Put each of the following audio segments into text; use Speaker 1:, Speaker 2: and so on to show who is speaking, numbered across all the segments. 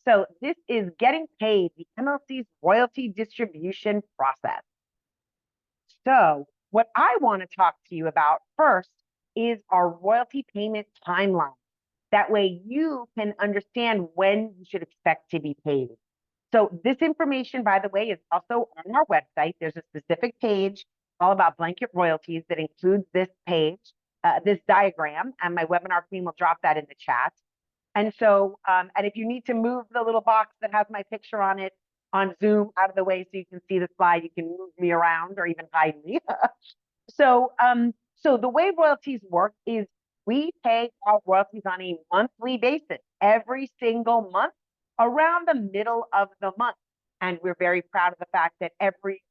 Speaker 1: So this is getting paid, the MLC's royalty distribution process. So what I want to talk to you about first is our royalty payment timeline. That way you can understand when you should expect to be paid. So this information, by the way, is also on our website. There's a specific page all about blanket royalties that includes this page, this diagram, and my webinar queen will drop that in the chat. And so, and if you need to move the little box that has my picture on it on Zoom out of the way so you can see the slide, you can move me around or even hide me. So, so the way royalties work is we pay our royalties on a monthly basis, every single month, around the middle of the month. And we're very proud of the fact that every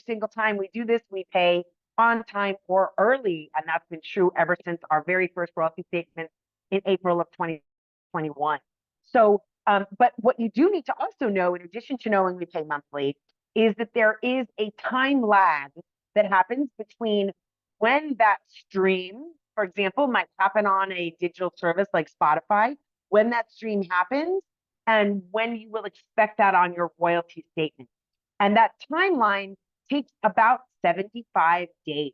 Speaker 1: single time we do this, we pay on time or early. And that's been true ever since our very first royalty statement in April of 2021. So, but what you do need to also know, in addition to knowing we pay monthly, is that there is a time lag that happens between when that stream, for example, might happen on a digital service like Spotify, when that stream happens, and when you will expect that on your royalty statement. And that timeline takes about 75 days.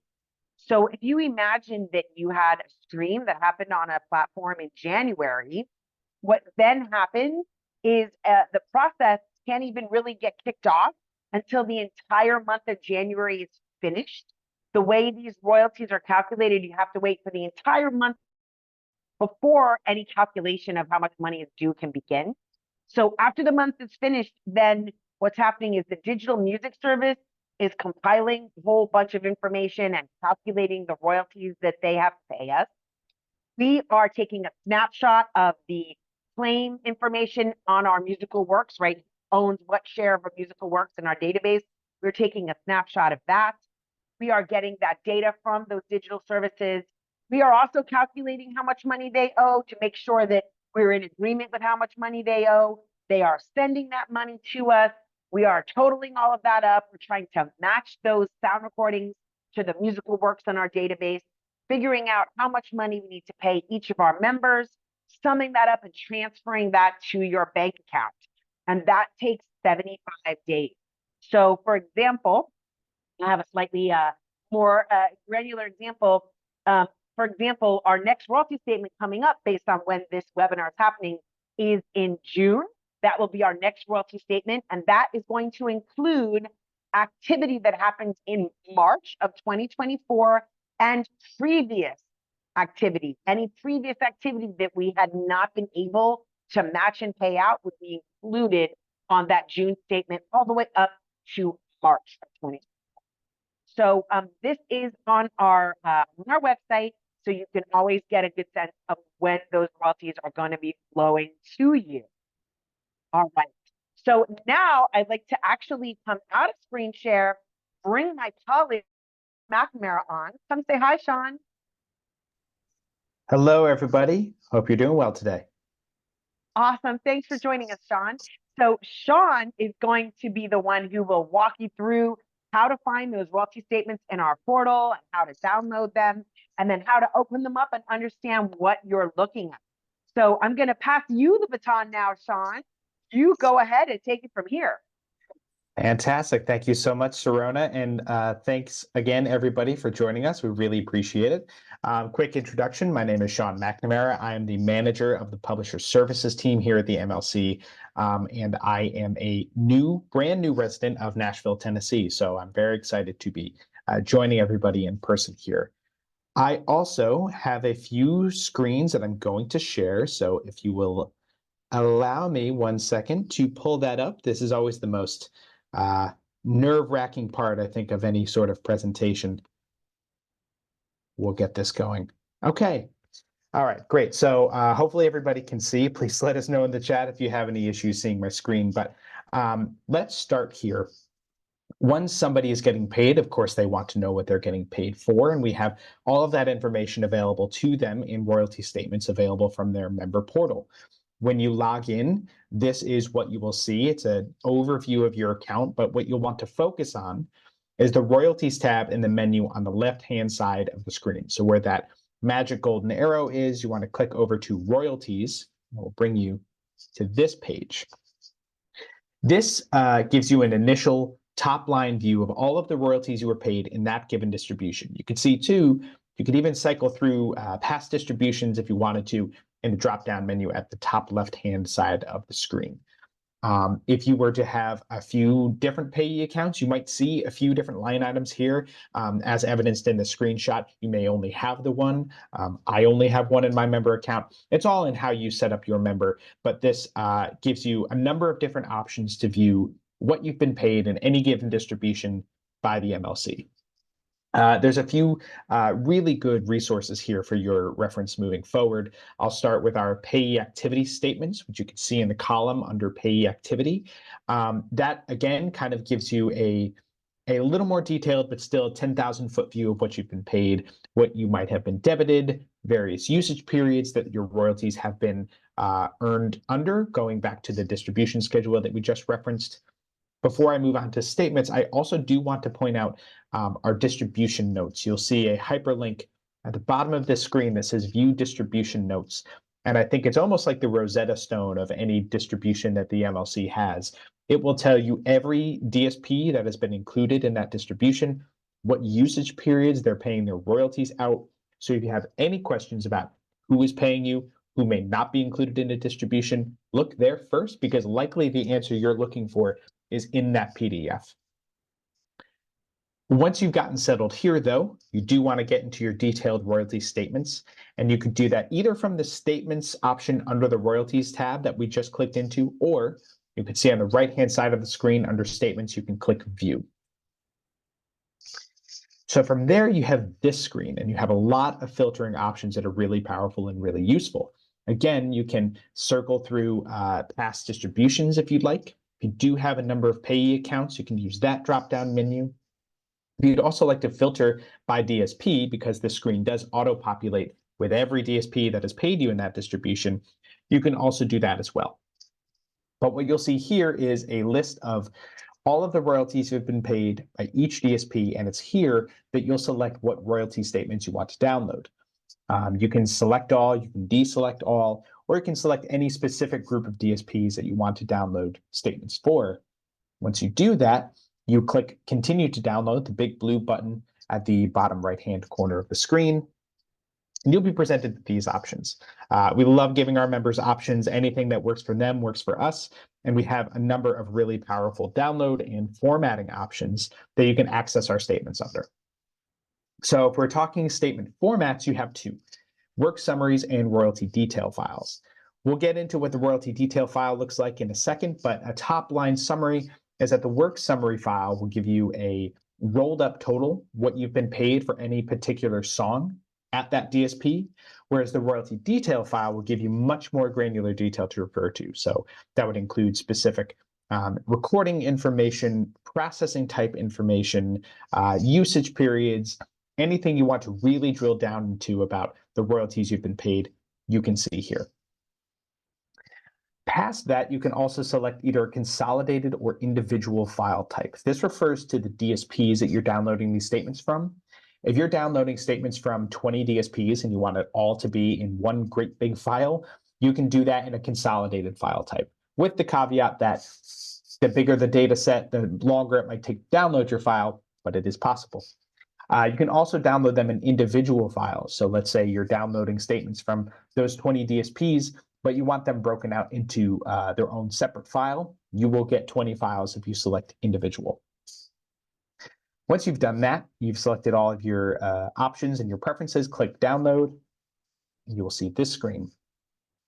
Speaker 1: So if you imagine that you had a stream that happened on a platform in January, what then happens is the process can't even really get kicked off until the entire month of January is finished. The way these royalties are calculated, you have to wait for the entire month before any calculation of how much money is due can begin. So after the month is finished, then what's happening is the digital music service is compiling a whole bunch of information and calculating the royalties that they have to pay us. We are taking a snapshot of the claim information on our musical works, right? Owns what share of our musical works in our database. We're taking a snapshot of that. We are getting that data from those digital services. We are also calculating how much money they owe to make sure that we're in agreement with how much money they owe. They are sending that money to us. We are totaling all of that up. We're trying to match those sound recordings to the musical works in our database, figuring out how much money we need to pay each of our members, summing that up and transferring that to your bank account. And that takes 75 days. So for example, I have a slightly more granular example. For example, our next royalty statement coming up based on when this webinar is happening is in June. That will be our next royalty statement. And that is going to include activity that happens in March of 2024 and previous activity. Any previous activity that we had not been able to match and pay out would be included on that June statement all the way up to March of 2024. So this is on our website, so you can always get a good sense of when those royalties are going to be flowing to you. All right. So now I'd like to actually come out of screen share, bring my colleague McNamara on. Come say hi, Sean.
Speaker 2: Hello, everybody. Hope you're doing well today.
Speaker 1: Awesome. Thanks for joining us, Sean. So Sean is going to be the one who will walk you through how to find those royalty statements in our portal and how to download them, and then how to open them up and understand what you're looking at. So I'm going to pass you the baton now, Sean. You go ahead and take it from here.
Speaker 2: Fantastic. Thank you so much, Sharona. And thanks again, everybody, for joining us. We really appreciate it. Quick introduction. My name is Sean McNamara. I am the manager of the Publisher Services team here at the MLC. And I am a brand new resident of Nashville, Tennessee. So I'm very excited to be joining everybody in person here. I also have a few screens that I'm going to share. So if you will allow me 1 second to pull that up. This is always the most nerve-wracking part, I think, of any sort of presentation. We'll get this going. Okay. All right, great. So hopefully everybody can see. Please let us know in the chat if you have any issues seeing my screen. But let's start here. Once somebody is getting paid, of course, they want to know what they're getting paid for. And we have all of that information available to them in royalty statements available from their member portal. When you log in, this is what you will see. It's an overview of your account, but what you'll want to focus on is the royalties tab in the menu on the left-hand side of the screen. So where that magic golden arrow is, you want to click over to royalties. It will bring you to this page. This gives you an initial top line view of all of the royalties you were paid in that given distribution. You can see too, you could even cycle through past distributions if you wanted to in the drop-down menu at the top left-hand side of the screen. If you were to have a few different payee accounts, you might see a few different line items here. As evidenced in the screenshot, you may only have the one. I only have one in my member account. It's all in how you set up your member, but this gives you a number of different options to view what you've been paid in any given distribution by the MLC. There's a few really good resources here for your reference moving forward. I'll start with our payee activity statements, which you can see in the column under payee activity. That, again, kind of gives you a little more detailed, but still 10,000-foot view of what you've been paid, what you might have been debited, various usage periods that your royalties have been earned under, going back to the distribution schedule that we just referenced. Before I move on to statements, I also do want to point out our distribution notes. You'll see a hyperlink at the bottom of this screen that says View Distribution Notes. And I think it's almost like the Rosetta Stone of any distribution that the MLC has. It will tell you every DSP that has been included in that distribution, what usage periods they're paying their royalties out. So if you have any questions about who is paying you, who may not be included in a distribution, look there first, because likely the answer you're looking for is in that PDF. Once you've gotten settled here, though, you do want to get into your detailed royalty statements, and you could do that either from the statements option under the royalties tab that we just clicked into, or you can see on the right-hand side of the screen under statements, you can click view. So from there, you have this screen, and you have a lot of filtering options that are really powerful and really useful. Again, you can circle through past distributions if you'd like. If you do have a number of payee accounts, you can use that drop-down menu. If you'd also like to filter by DSP, because this screen does auto-populate with every DSP that has paid you in that distribution, you can also do that as well. But what you'll see here is a list of all of the royalties that have been paid by each DSP, and it's here that you'll select what royalty statements you want to download. You can select all, you can deselect all, or you can select any specific group of DSPs that you want to download statements for. Once you do that, you click Continue to Download, the big blue button at the bottom right-hand corner of the screen, and you'll be presented with these options. We love giving our members options. Anything that works for them works for us, and we have a number of really powerful download and formatting options that you can access our statements under. So if we're talking statement formats, you have two: work summaries and royalty detail files. We'll get into what the royalty detail file looks like in a second, but a top line summary is that the work summary file will give you a rolled up total, what you've been paid for any particular song at that DSP, whereas the royalty detail file will give you much more granular detail to refer to. So that would include specific recording information, processing type information, usage periods, anything you want to really drill down into about the royalties you've been paid, you can see here. Past that, you can also select either a consolidated or individual file type. This refers to the DSPs that you're downloading these statements from. If you're downloading statements from 20 DSPs and you want it all to be in one great big file, you can do that in a consolidated file type, with the caveat that the bigger the data set, the longer it might take to download your file, but it is possible. You can also download them in individual files. So let's say you're downloading statements from those 20 DSPs, but you want them broken out into their own separate file. You will get 20 files if you select individual. Once you've done that, you've selected all of your options and your preferences, click download, and you will see this screen.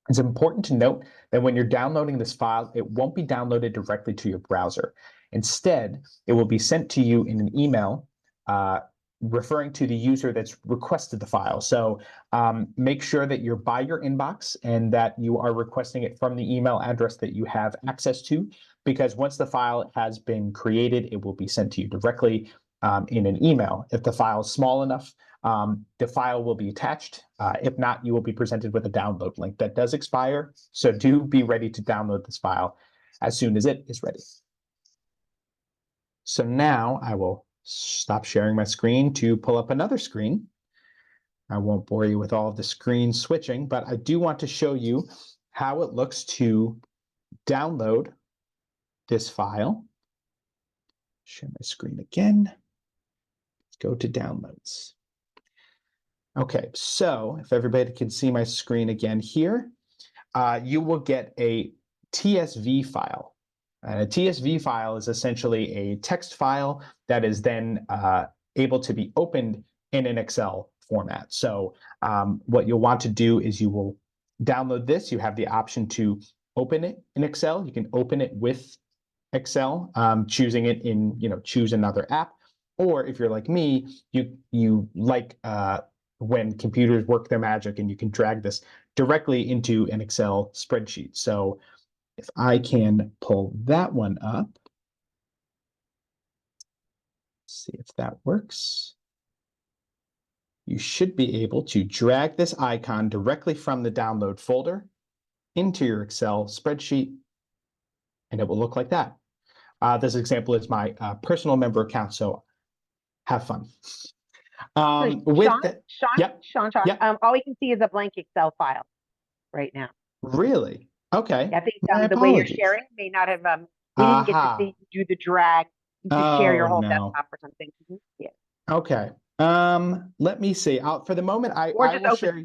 Speaker 2: It's important to note that when you're downloading this file, it won't be downloaded directly to your browser. Instead, it will be sent to you in an email referring to the user that's requested the file. So make sure that you're by your inbox and that you are requesting it from the email address that you have access to, because once the file has been created, it will be sent to you directly in an email. If the file is small enough, the file will be attached. If not, you will be presented with a download link that does expire. So do be ready to download this file as soon as it is ready. So now I will stop sharing my screen to pull up another screen. I won't bore you with all of the screen switching, but I do want to show you how it looks to download this file. Share my screen again. Let's go to downloads. Okay, so if everybody can see my screen again here, you will get a TSV file. And a TSV file is essentially a text file that is then able to be opened in an Excel format. So what you'll want to do is you will download this. You have the option to open it in Excel. You can open it with Excel, choosing it in, choose another app. Or if you're like me, you like when computers work their magic and you can drag this directly into an Excel spreadsheet. So if I can pull that one up, see if that works. You should be able to drag this icon directly from the download folder into your Excel spreadsheet, and it will look like that. This example is my personal member account, so have fun. With that, yep,
Speaker 1: Sean,
Speaker 2: yep.
Speaker 1: all we can see is a blank Excel file right now.
Speaker 2: Really? Okay.
Speaker 1: I think
Speaker 2: My
Speaker 1: the way you're
Speaker 2: apologies.
Speaker 1: sharing may not have, we didn't get to see you do the drag to share your whole desktop or something. Yeah.
Speaker 2: Okay. Let me see. For the moment, I
Speaker 1: just
Speaker 2: will
Speaker 1: open.
Speaker 2: share.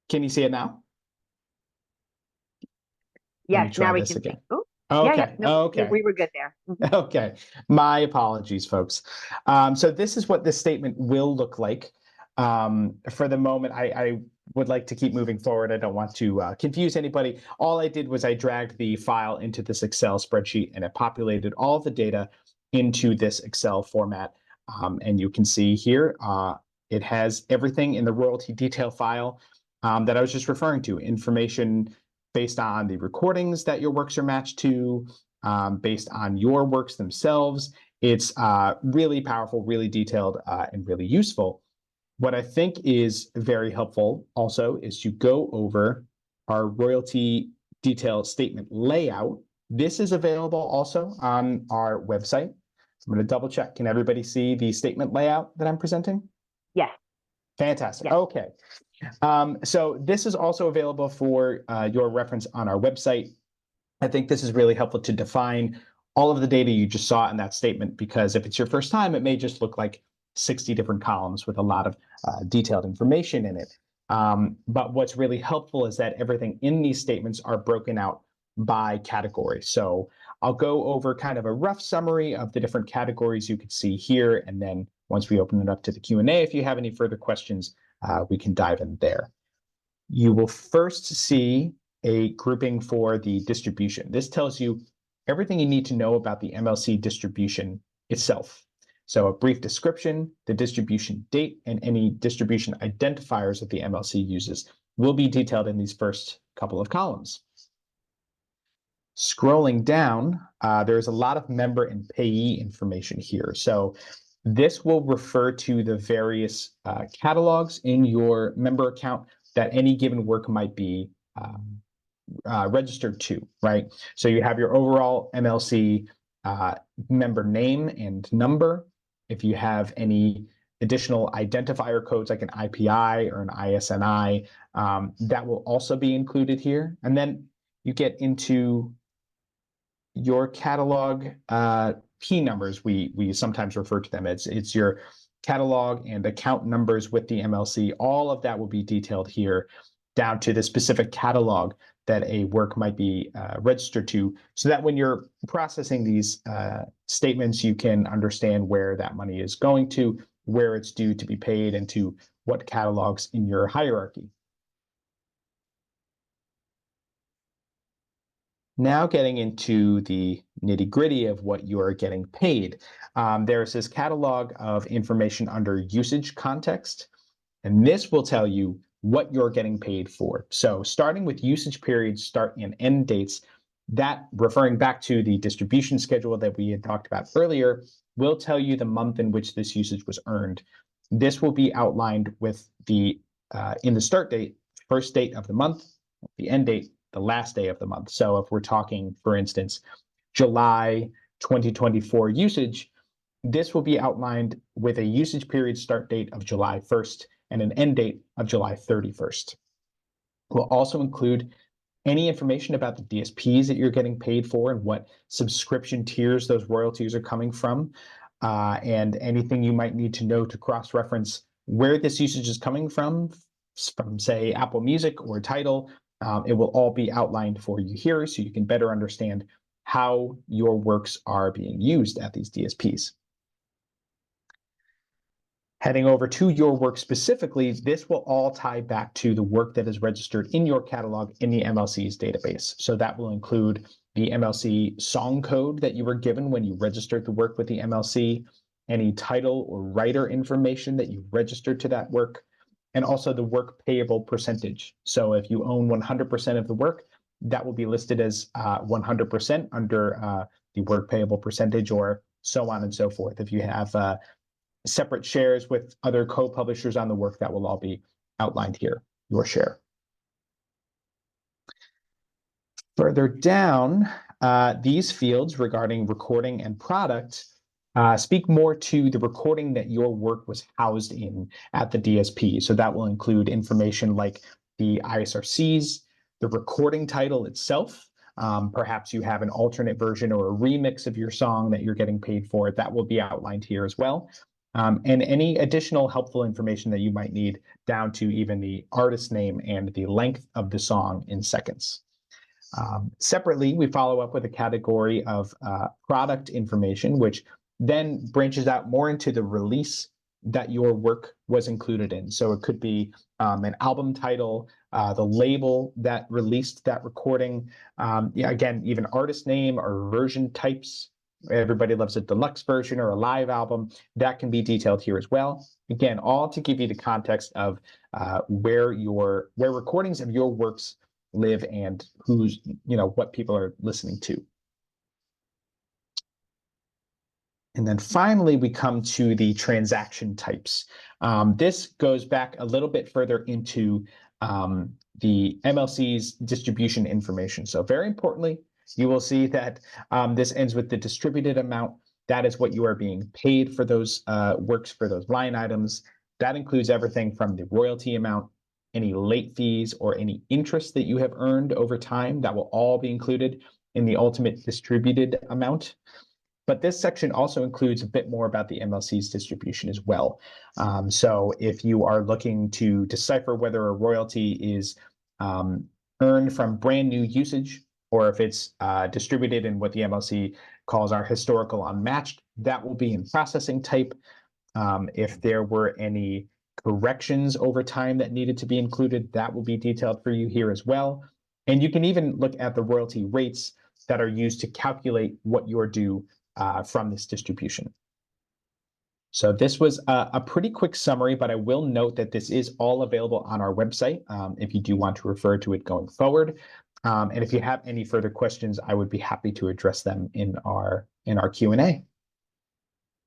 Speaker 2: Can you see it now?
Speaker 1: Yes, now we can again. See. Ooh.
Speaker 2: Okay.
Speaker 1: Yeah, no, okay. We were good there.
Speaker 2: Okay. My apologies, folks. So this is what this statement will look like. For the moment, I would like to keep moving forward. I don't want to confuse anybody. All I did was I dragged the file into this Excel spreadsheet and it populated all of the data into this Excel format. And you can see here, it has everything in the royalty detail file that I was just referring to, information based on the recordings that your works are matched to, based on your works themselves. It's really powerful, really detailed, and really useful. What I think is very helpful also is to go over our royalty detail statement layout. This is available also on our website. I'm going to double check. Can everybody see the statement layout that I'm presenting?
Speaker 1: Yes.
Speaker 2: Fantastic. Yes. Okay. So this is also available for your reference on our website. I think this is really helpful to define all of the data you just saw in that statement, because if it's your first time, it may just look like 60 different columns with a lot of detailed information in it. But what's really helpful is that everything in these statements are broken out by category. So I'll go over kind of a rough summary of the different categories you could see here. And then once we open it up to the Q&A, if you have any further questions, we can dive in there. You will first see a grouping for the distribution. This tells you everything you need to know about the MLC distribution itself. So a brief description, the distribution date, and any distribution identifiers that the MLC uses will be detailed in these first couple of columns. Scrolling down, there's a lot of member and payee information here. So this will refer to the various catalogs in your member account that any given work might be registered to, right? So you have your overall MLC member name and number. If you have any additional identifier codes like an IPI or an ISNI, that will also be included here. And then you get into your catalog P numbers, we sometimes refer to them. It's your catalog and account numbers with the MLC. All of that will be detailed here down to the specific catalog that a work might be registered to, so that when you're processing these statements, you can understand where that money is going to, where it's due to be paid, and to what catalogs in your hierarchy. Now getting into the nitty-gritty of what you are getting paid. There's this catalog of information under usage context, and this will tell you what you're getting paid for. So starting with usage periods, start and end dates, that referring back to the distribution schedule that we had talked about earlier, will tell you the month in which this usage was earned. This will be outlined with the in the start date, first date of the month, the end date, the last day of the month. So if we're talking, for instance, July 2024 usage, this will be outlined with a usage period start date of July 1st and an end date of July 31st. We'll also include any information about the DSPs that you're getting paid for and what subscription tiers those royalties are coming from, and anything you might need to know to cross-reference where this usage is coming from say Apple Music or Tidal. It will all be outlined for you here so you can better understand how your works are being used at these DSPs. Heading over to your work specifically, this will all tie back to the work that is registered in your catalog in the MLC's database. So that will include the MLC song code that you were given when you registered the work with the MLC, any title or writer information that you registered to that work, and also the work payable percentage. So if you own 100% of the work, that will be listed as 100% under the work payable percentage, or so on and so forth. If you have separate shares with other co-publishers on the work, that will all be outlined here, your share. Further down, these fields regarding recording and product speak more to the recording that your work was housed in at the DSP. So that will include information like the ISRCs, the recording title itself. Perhaps you have an alternate version or a remix of your song that you're getting paid for. That will be outlined here as well. And any additional helpful information that you might need, down to even the artist name and the length of the song in seconds. Separately, we follow up with a category of product information, which then branches out more into the release that your work was included in. So it could be an album title, the label that released that recording, again, even artist name or version types. Everybody loves a deluxe version or a live album. That can be detailed here as well. Again, all to give you the context of where recordings of your works live and what people are listening to. And then finally, we come to the transaction types. This goes back a little bit further into the MLC's distribution information. So very importantly, you will see that this ends with the distributed amount. That is what you are being paid for those works, for those line items. That includes everything from the royalty amount, any late fees, or any interest that you have earned over time. That will all be included in the ultimate distributed amount. But this section also includes a bit more about the MLC's distribution as well. So if you are looking to decipher whether a royalty is earned from brand new usage, or if it's distributed in what the MLC calls our historical unmatched, that will be in processing type. If there were any corrections over time that needed to be included, that will be detailed for you here as well. And you can even look at the royalty rates that are used to calculate what you're due from this distribution. So this was a pretty quick summary, but I will note that this is all available on our website if you do want to refer to it going forward. And if you have any further questions, I would be happy to address them in our Q&A.